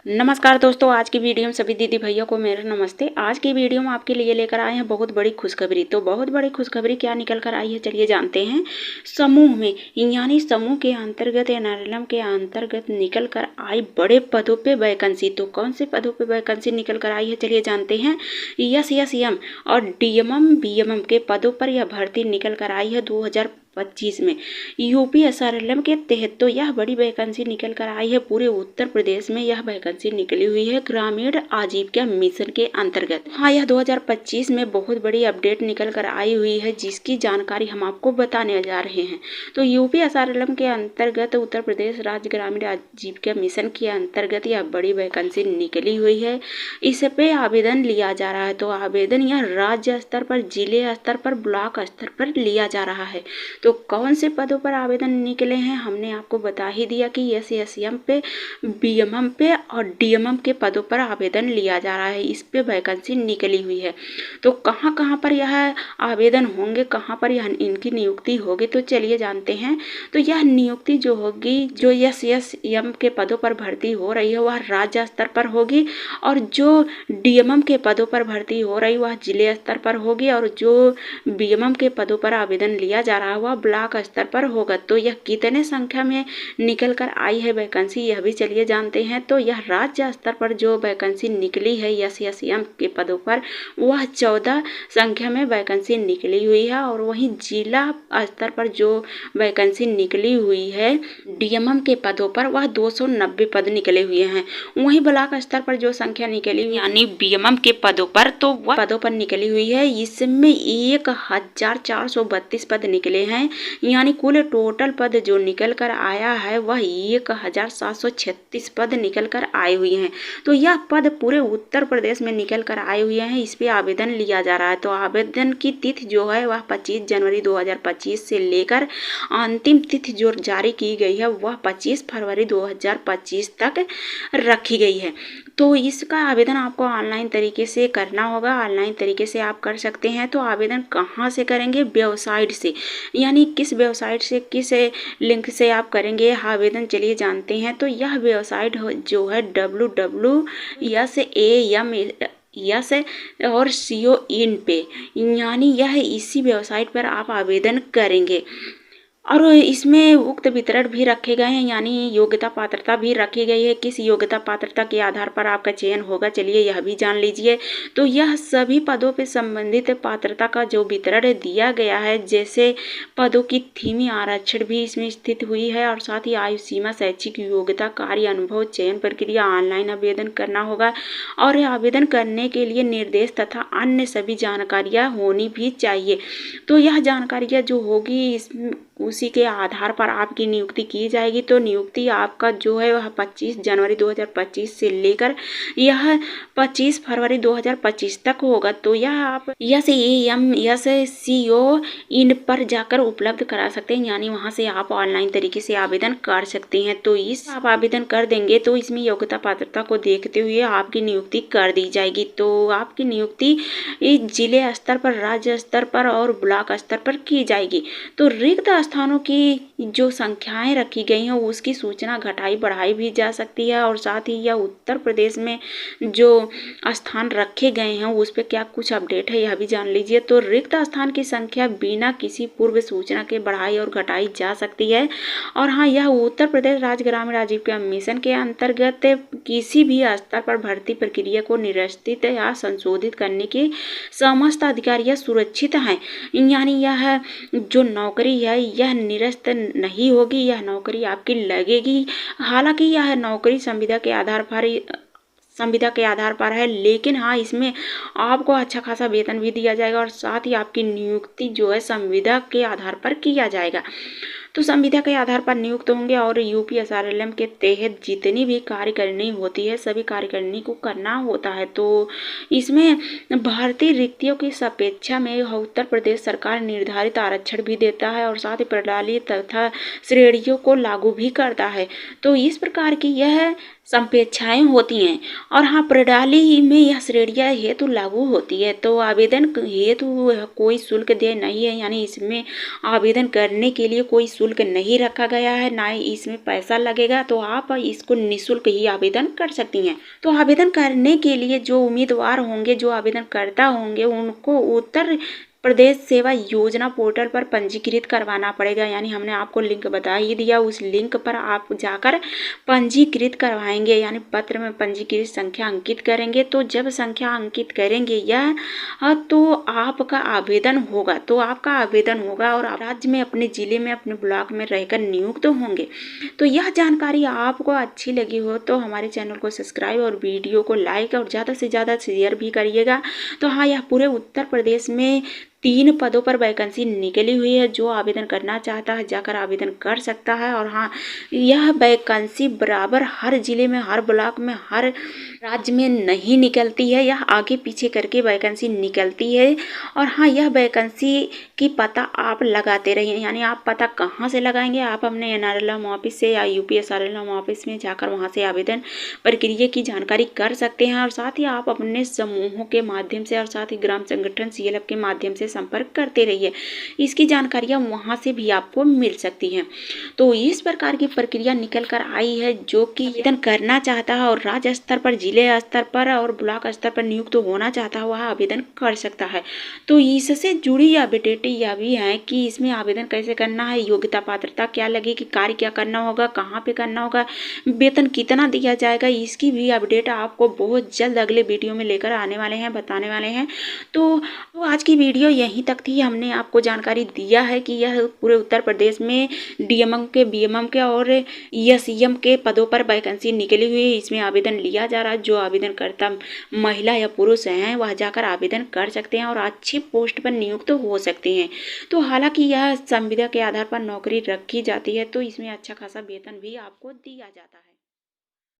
नमस्कार दोस्तों, आज की वीडियो में सभी दीदी भैया को मेरा नमस्ते। आज की वीडियो में आपके लिए लेकर आए हैं बहुत बड़ी खुशखबरी। तो बहुत बड़ी खुशखबरी क्या निकल कर आई है, चलिए जानते हैं। समूह में यानी समूह के अंतर्गत या एनआरएलएम के अंतर्गत निकल कर आई बड़े पदों पे वैकेंसी। तो कौन से पदों पे वैकेंसी निकल कर आई है, चलिए जानते हैं। एसएसएम और डीएमएम बीएमएम के पदों पर यह भर्ती निकल कर आई है 2025 में यूपी एसआरएलएम के तहत। तो यह बड़ी वैकेंसी निकल कर आई है, पूरे उत्तर प्रदेश में यह वैकेंसी निकली हुई है ग्रामीण आजीविका मिशन के अंतर्गत। हाँ, यह 2025 में बहुत बड़ी अपडेट निकल कर आई हुई है, जिसकी जानकारी हम आपको बताने जा रहे हैं। तो यूपी एसआरएलएम के अंतर्गत उत्तर प्रदेश राज्य ग्रामीण आजीविका मिशन के अंतर्गत यह बड़ी वैकेंसी निकली हुई है। इस पे आवेदन लिया जा रहा है। तो आवेदन यह राज्य स्तर पर, जिले स्तर पर, ब्लॉक स्तर पर लिया जा रहा है। तो कौन से पदों पर आवेदन निकले हैं, हमने आपको बता ही दिया कि एसएसएम पे, बीएमएम पे और डीएमएम के पदों पर आवेदन लिया जा रहा है। इस पे वैकेंसी निकली हुई है। तो कहाँ कहाँ पर यह आवेदन होंगे, कहाँ पर यह इनकी नियुक्ति होगी, तो चलिए जानते हैं। तो यह नियुक्ति जो होगी, जो एसएसएम के पदों पर भर्ती हो रही है, वह राज्य स्तर पर होगी, और जो डीएमएम के पदों पर भर्ती हो रही वह जिले स्तर पर होगी, और जो बीएमएम के पदों पर आवेदन लिया जा रहा है वह ब्लॉक स्तर पर होगा। तो यह कितने संख्या में निकल कर आई है वैकेंसी, यह भी चलिए जानते हैं। तो यह राज्य स्तर पर जो वैकेंसी निकली है एसएसएम के पदों पर, वह 14 संख्या में वैकेंसी निकली हुई है। और वहीं जिला स्तर पर जो वैकेंसी निकली हुई है डीएमएम के पदों पर, वह 290 पद निकले हुए हैं। वहीं ब्लॉक स्तर पर जो संख्या निकली यानी बीएमएम के पदों पर, तो वह पदों पर निकली हुई है। इसमें 1432 पद निकले हैं, यानी कुल टोटल पद जो निकल कर आया है वह 1736 पद निकल कर आए हुए हैं। तो यह पद पूरे उत्तर प्रदेश में निकल कर आए हुए हैं। इस पे आवेदन लिया जा रहा है। तो आवेदन की तिथि जो है वह 25 जनवरी 2025 से लेकर अंतिम तिथि जो जारी की गई है वह 25 फरवरी 2025 तक रखी गई है। तो इसका आवेदन आपको ऑनलाइन तरीके से करना होगा। ऑनलाइन तरीके से आप कर सकते हैं। तो आवेदन कहाँ से करेंगे, वेबसाइट से, यानी किस वेबसाइट से, किस लिंक से आप करेंगे आवेदन, चलिए जानते हैं। तो यह वेबसाइट जो है www.SAM पे, यानी यह इसी वेबसाइट पर आप आवेदन करेंगे। और इसमें उक्त वितरण भी रखे गए हैं, यानी योग्यता पात्रता भी रखी गई है। किस योग्यता पात्रता के आधार पर आपका चयन होगा, चलिए यह भी जान लीजिए। तो यह सभी पदों पे संबंधित पात्रता का जो वितरण दिया गया है, जैसे पदों की थीमी आरक्षण भी इसमें स्थित हुई है, और साथ ही आयु सीमा, शैक्षिक योग्यता, कार्य अनुभव, चयन प्रक्रिया, ऑनलाइन आवेदन करना होगा, और आवेदन करने के लिए निर्देश तथा अन्य सभी जानकारियाँ होनी भी चाहिए। तो यह जानकारियाँ जो होगी उसी के आधार पर आपकी नियुक्ति की जाएगी। तो नियुक्ति आपका जो है वह 25 जनवरी 2025 से लेकर यह 25 फरवरी 2025 तक होगा। तो यह आप SAM इन पर जाकर उपलब्ध करा सकते हैं, यानी वहां से आप ऑनलाइन तरीके से आवेदन कर सकते हैं। तो इस आप आवेदन कर देंगे तो इसमें योग्यता पात्रता को देखते हुए आपकी नियुक्ति कर दी जाएगी। तो आपकी नियुक्ति जिले स्तर पर, राज्य स्तर पर और ब्लॉक स्तर पर की जाएगी। तो रिक्त स्थानों की जो संख्याएं रखी गई हैं उसकी सूचना घटाई बढ़ाई भी जा सकती है, और साथ ही यह उत्तर प्रदेश में जो स्थान रखे गए हैं उस पर क्या कुछ अपडेट है, यह भी जान लीजिए। तो रिक्त स्थान की संख्या बिना किसी पूर्व सूचना के बढ़ाई और घटाई जा सकती है। और हाँ, यह उत्तर प्रदेश राज्य ग्रामीण आजीविका मिशन के अंतर्गत किसी भी स्तर पर भर्ती प्रक्रिया को निरस्तित या संशोधित करने की समस्त अधिकारियां सुरक्षित हैं, यानी यह जो नौकरी है यह निरस्त नहीं होगी, यह नौकरी आपकी लगेगी। हालांकि यह नौकरी संविदा के आधार पर है, लेकिन हाँ, इसमें आपको अच्छा खासा वेतन भी दिया जाएगा, और साथ ही आपकी नियुक्ति जो है संविदा के आधार पर किया जाएगा। तो संविदा के आधार पर नियुक्त होंगे, और यूपी एसआरएलएम के तहत जितनी भी कार्यकारिणी होती है सभी कार्यकारिणी को करना होता है। तो इसमें भारतीय रिक्तियों की सापेक्षा में उत्तर प्रदेश सरकार निर्धारित आरक्षण भी देता है, और साथ ही प्रणाली तथा श्रेणियों को लागू भी करता है। तो इस प्रकार की यह संपेक्षाएं होती हैं और हाँ प्रणाली में यह श्रेणियाँ हेतु लागू होती है। तो आवेदन हेतु कोई शुल्क देय नहीं है, यानी इसमें आवेदन करने के लिए कोई शुल्क नहीं रखा गया है, ना ही इसमें पैसा लगेगा। तो आप इसको निःशुल्क ही आवेदन कर सकती हैं। तो आवेदन करने के लिए जो उम्मीदवार होंगे, जो आवेदनकर्ता होंगे, उनको उत्तर प्रदेश सेवा योजना पोर्टल पर पंजीकृत करवाना पड़ेगा। यानी हमने आपको लिंक बता ही दिया, उस लिंक पर आप जाकर पंजीकृत करवाएंगे, यानी पत्र में पंजीकृत संख्या अंकित करेंगे। तो जब संख्या अंकित करेंगे यह तो आपका आवेदन होगा, और आप राज्य में, अपने जिले में, अपने ब्लॉक में रहकर नियुक्त होंगे। तो यह जानकारी आपको अच्छी लगी हो तो हमारे चैनल को सब्सक्राइब और वीडियो को लाइक और ज़्यादा से ज़्यादा शेयर भी करिएगा। तो हाँ, यह पूरे उत्तर प्रदेश में 3 पदों पर वैकेंसी निकली हुई है। जो आवेदन करना चाहता है जाकर आवेदन कर सकता है। और हाँ, यह वैकेंसी बराबर हर जिले में, हर ब्लॉक में, हर राज्य में नहीं निकलती है, यह आगे पीछे करके वैकेंसी निकलती है। और हाँ, यह वैकेंसी की पता आप लगाते रहिए। यानी आप पता कहाँ से लगाएंगे? आप अपने एनआरएलएम ऑफिस से या यूपीएसआरएलएम ऑफिस में जाकर वहाँ से आवेदन प्रक्रिया की जानकारी कर सकते हैं। और साथ ही आप अपने समूहों के माध्यम से और साथ ही ग्राम संगठन सीएलएफ के माध्यम से संपर्क करते रहिए। इसकी जानकारियाँ वहाँ से भी आपको मिल सकती हैं। तो इस प्रकार की प्रक्रिया निकल कर आई है। जो कि आवेदन करना चाहता है और राज्य स्तर पर, जिले स्तर पर और ब्लॉक स्तर पर नियुक्त होना चाहता है, वह आवेदन कर सकता है। तो इससे जुड़ी अपडेट यह भी है कि इसमें आवेदन कैसे करना है, योग्यता पात्रता क्या लगेगी, कार्य क्या करना होगा, कहाँ पे करना होगा, वेतन कितना दिया जाएगा, इसकी भी अपडेट आपको बहुत जल्द अगले वीडियो में लेकर आने वाले हैं, बताने वाले हैं। तो आज की वीडियो यहीं तक थी। हमने आपको जानकारी दिया है कि यह पूरे उत्तर प्रदेश में डीएमएम के, बीएमएम के और एसईएम के पदों पर वैकेंसी निकली हुई है। इसमें आवेदन लिया जा रहा है। जो आवेदनकर्ता महिला या पुरुष हैं वह जाकर आवेदन कर सकते हैं और अच्छी पोस्ट पर नियुक्त हो सकते हैं। तो हालांकि यह संविदा के आधार पर नौकरी रखी जाती है, तो इसमें अच्छा खासा वेतन भी आपको दिया जाता है।